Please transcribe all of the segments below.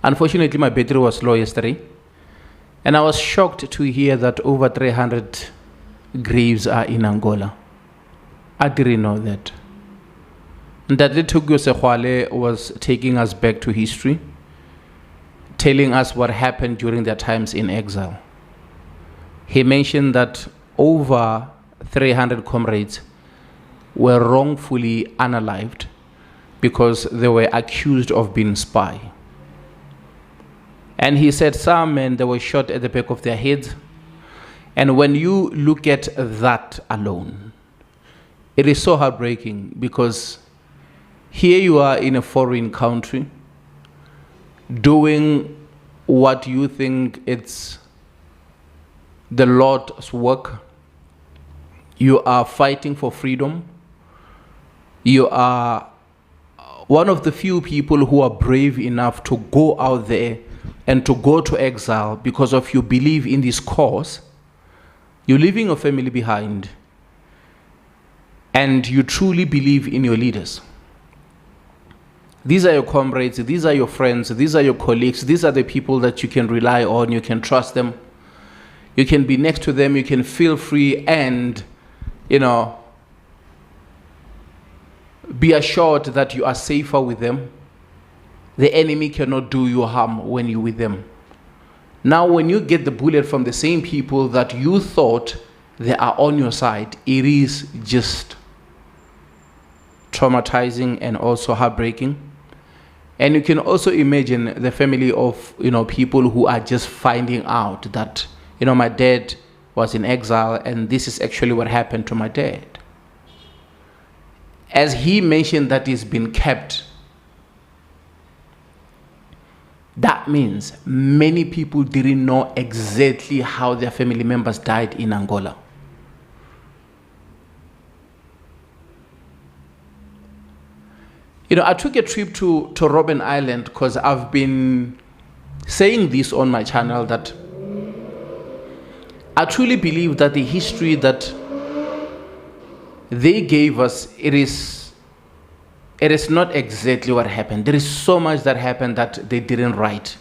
Unfortunately, my battery was low yesterday, and I was shocked to hear that over 300 graves are in Angola. I didn't know that. That Sexwale was taking us back to history, telling us what happened during their times in exile. He mentioned that over 300 comrades were wrongfully unalived because they were accused of being spy. And he said some men, they were shot at the back of their heads. And when you look at that alone, it is so heartbreaking, because here you are in a foreign country doing what you think it's the Lord's work. You are fighting for freedom. You are one of the few people who are brave enough to go out there and to go to exile because of you believe in this cause. You're leaving your family behind, and you truly believe in your leaders. These are your comrades, these are your friends, these are your colleagues, these are the people that you can rely on, you can trust them, you can be next to them, you can feel free and, be assured that you are safer with them. The enemy cannot do you harm when you're with them. Now, when you get the bullet from the same people that you thought they are on your side, it is just traumatizing and also heartbreaking. And you can also imagine the family of, people who are just finding out that, my dad was in exile and this is actually what happened to my dad. As he mentioned that he's been kept, that means many people didn't know exactly how their family members died in Angola. I took a trip to Robben Island because I've been saying this on my channel, that I truly believe that the history that they gave us, it is not exactly what happened. There is so much that happened that they didn't write.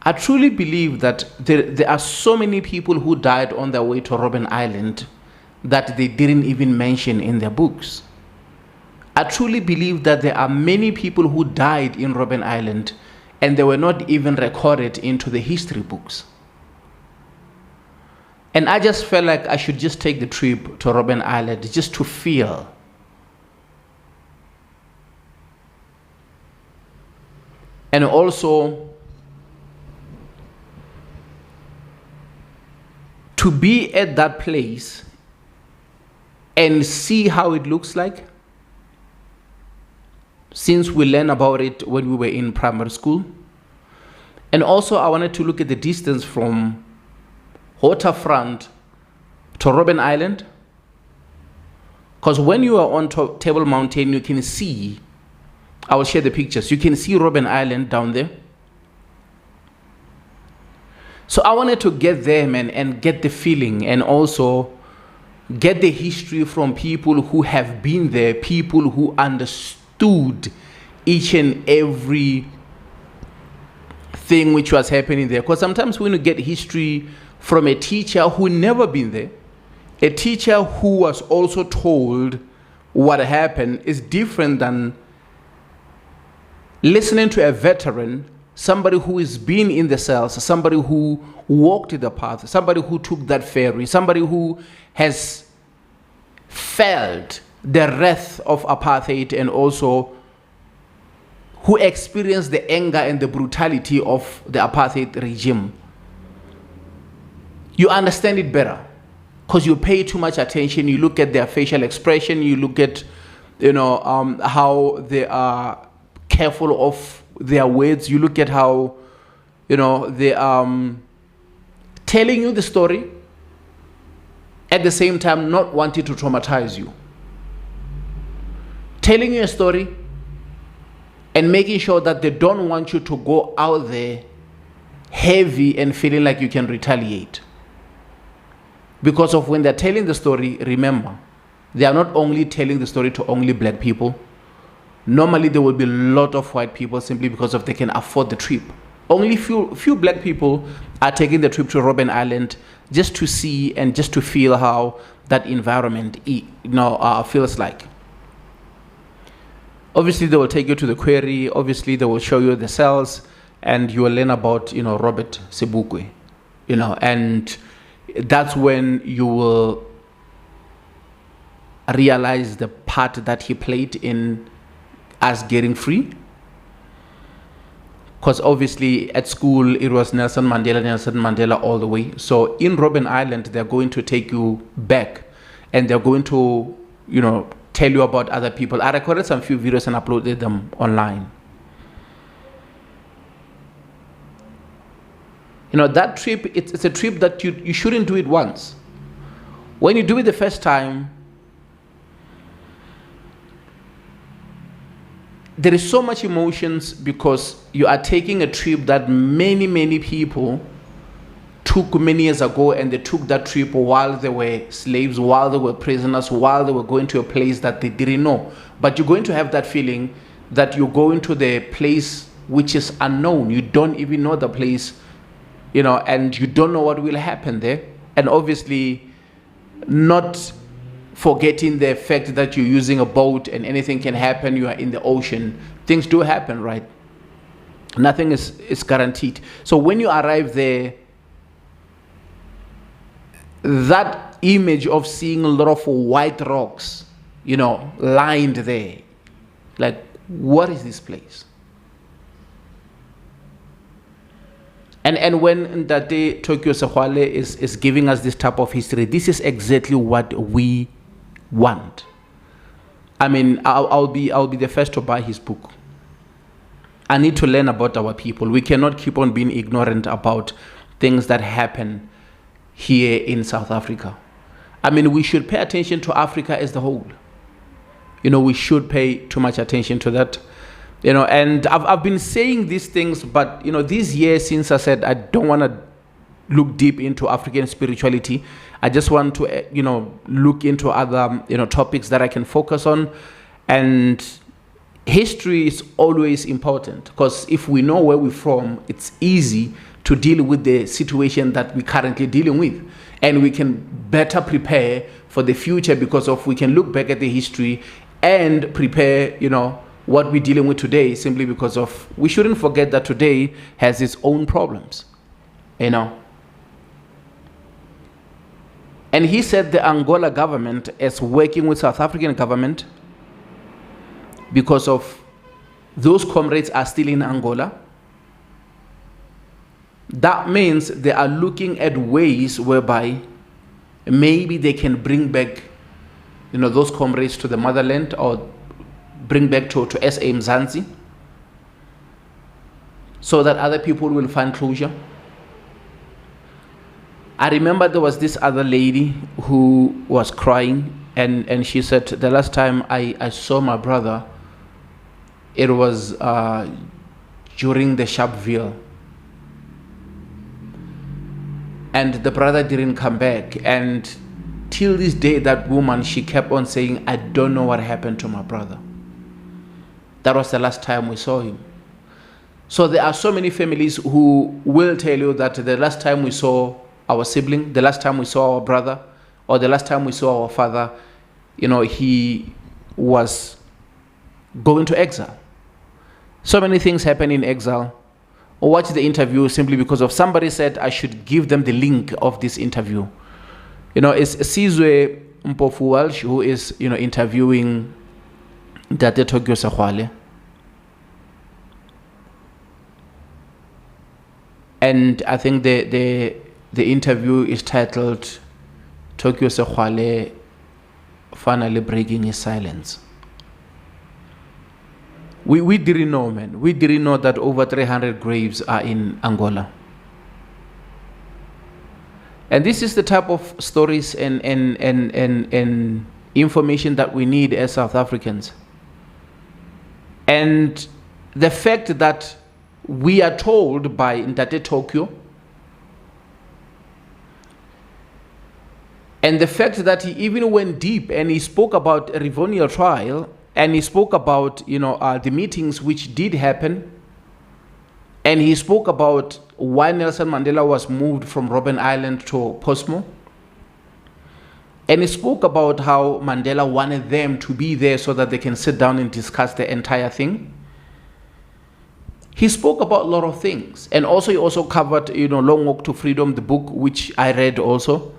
I truly believe that there are so many people who died on their way to Robben Island that they didn't even mention in their books. I truly believe that there are many people who died in Robben Island and they were not even recorded into the history books. And I just felt like I should just take the trip to Robben Island just to feel. And also to be at that place and see how it looks like, since we learned about it when we were in primary school. And also I wanted to look at the distance from Waterfront to Robben Island, because when you are on Table Mountain, you can see, I will share the pictures, you can see Robben Island down there. So I wanted to get there, man, and get the feeling and also get the history from people who have been there, people who understood each and every thing which was happening there. Because sometimes when you get history from a teacher who never been there, a teacher who was also told what happened, is different than listening to a veteran, somebody who has been in the cells, somebody who walked the path, somebody who took that ferry, somebody who has felt the wrath of apartheid and also who experienced the anger and the brutality of the apartheid regime. You understand it better because you pay too much attention. You look at their facial expression, you look at how they are careful of their words, you look at how they are telling you the story at the same time not wanting to traumatize you, telling you a story and making sure that they don't want you to go out there heavy and feeling like you can retaliate. Because of when they're telling the story, remember, they are not only telling the story to only black people, Normally there will be a lot of white people simply because of they can afford the trip. Only few black people are taking the trip to Robben Island just to see and just to feel how that environment feels like. Obviously they will take you to the quarry, obviously they will show you the cells, and you will learn about Robert Sebukwe, and that's when you will realize the part that he played in us getting free. Because obviously at school it was Nelson Mandela all the way. So in Robben Island they're going to take you back, and they're going to tell you about other people. I recorded some few videos and uploaded them online. That trip, it's a trip that you shouldn't do it once. When you do it the first time, there is so much emotions, because you are taking a trip that many people took many years ago, and they took that trip while they were slaves, while they were prisoners, while they were going to a place that they didn't know. But you're going to have that feeling that you're going to the place which is unknown. You don't even know the place, and you don't know what will happen there. And obviously not forgetting the fact that you're using a boat and anything can happen. You are in the ocean. Things do happen, right? Nothing is guaranteed. So when you arrive there, that image of seeing a lot of white rocks, lined there, like, what is this place? And when Ndate Tokyo Sexwale is giving us this type of history, this is exactly what we want. I mean, I'll be the first to buy his book. I need to learn about our people. We cannot keep on being ignorant about things that happen here in South Africa. I mean, we should pay attention to Africa as the whole. We should pay too much attention to that. And I've been saying these things, but these years since I said I don't want to look deep into African spirituality, I just want to look into other topics that I can focus on. And history is always important, because if we know where we're from, it's easy to deal with the situation that we're currently dealing with, and we can better prepare for the future, because we can look back at the history and prepare what we're dealing with today, simply because we shouldn't forget that today has its own problems, And he said the Angola government is working with South African government because of those comrades are still in Angola. That means they are looking at ways whereby maybe they can bring back those comrades to the motherland, or bring back to SA Mzansi, so that other people will find closure. I remember there was this other lady who was crying, and she said, the last time I saw my brother, it was during the Sharpeville, and the brother didn't come back. And till this day, that woman, she kept on saying, I don't know what happened to my brother. That was the last time we saw him. So there are so many families who will tell you that the last time we saw our sibling, the last time we saw our brother, or the last time we saw our father, he was going to exile. So many things happen in exile. Or watch the interview simply because of somebody said I should give them the link of this interview. It's Sizwe Mpofu Walsh who is, interviewing Ndate Tokyo Sexwale. And I think the interview is titled Tokyo Sexwale Finally Breaking His Silence. We didn't know, man. We didn't know that over 300 graves are in Angola. And this is the type of stories and information that we need as South Africans. And the fact that we are told by Ndate Tokyo, and the fact that he even went deep and he spoke about a Rivonial trial, and he spoke about, the meetings which did happen, and he spoke about why Nelson Mandela was moved from Robben Island to Posmo. And he spoke about how Mandela wanted them to be there so that they can sit down and discuss the entire thing. He spoke about a lot of things. And also he also covered, Long Walk to Freedom, the book, which I read also.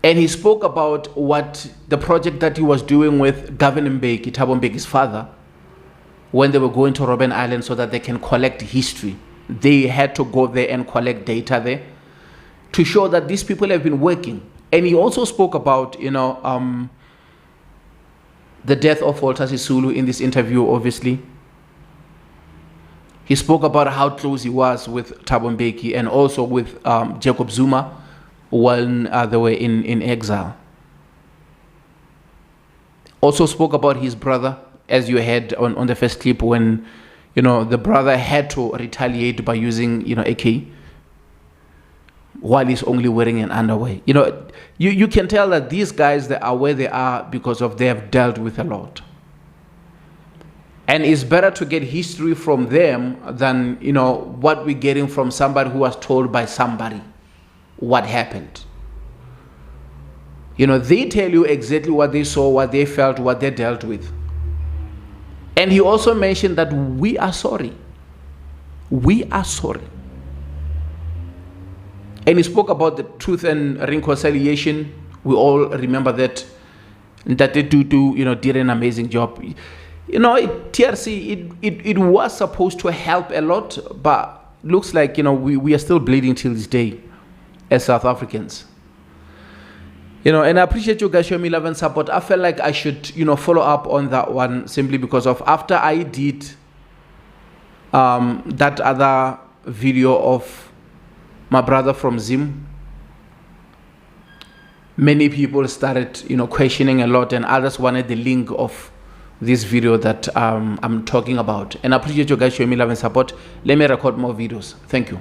And he spoke about what the project that he was doing with Governor Mbeki, Thabo Mbeki's father, when they were going to Robben Island so that they can collect history. They had to go there and collect data there to show that these people have been working. And he also spoke about, the death of Walter Sisulu in this interview, obviously. He spoke about how close he was with Thabo Mbeki and also with Jacob Zuma when they were in exile. Also spoke about his brother, as you heard on the first clip, when, the brother had to retaliate by using, AK, while he's only wearing an underwear. You can tell that these guys, they are where they are because of they have dealt with a lot. And it's better to get history from them than, what we're getting from somebody who was told by somebody what happened. They tell you exactly what they saw, what they felt, what they dealt with. And he also mentioned that we are sorry. We are sorry. And he spoke about the Truth and Reconciliation. We all remember that they did an amazing job. TRC, it was supposed to help a lot, but looks like, we are still bleeding till this day as South Africans. And I appreciate you guys showing me love and support. I felt like I should, follow up on that one simply because of after I did that other video of my brother from Zim, many people started, questioning a lot, and others wanted the link of this video that I'm talking about. And I appreciate you guys showing me love and support. Let me record more videos. Thank you.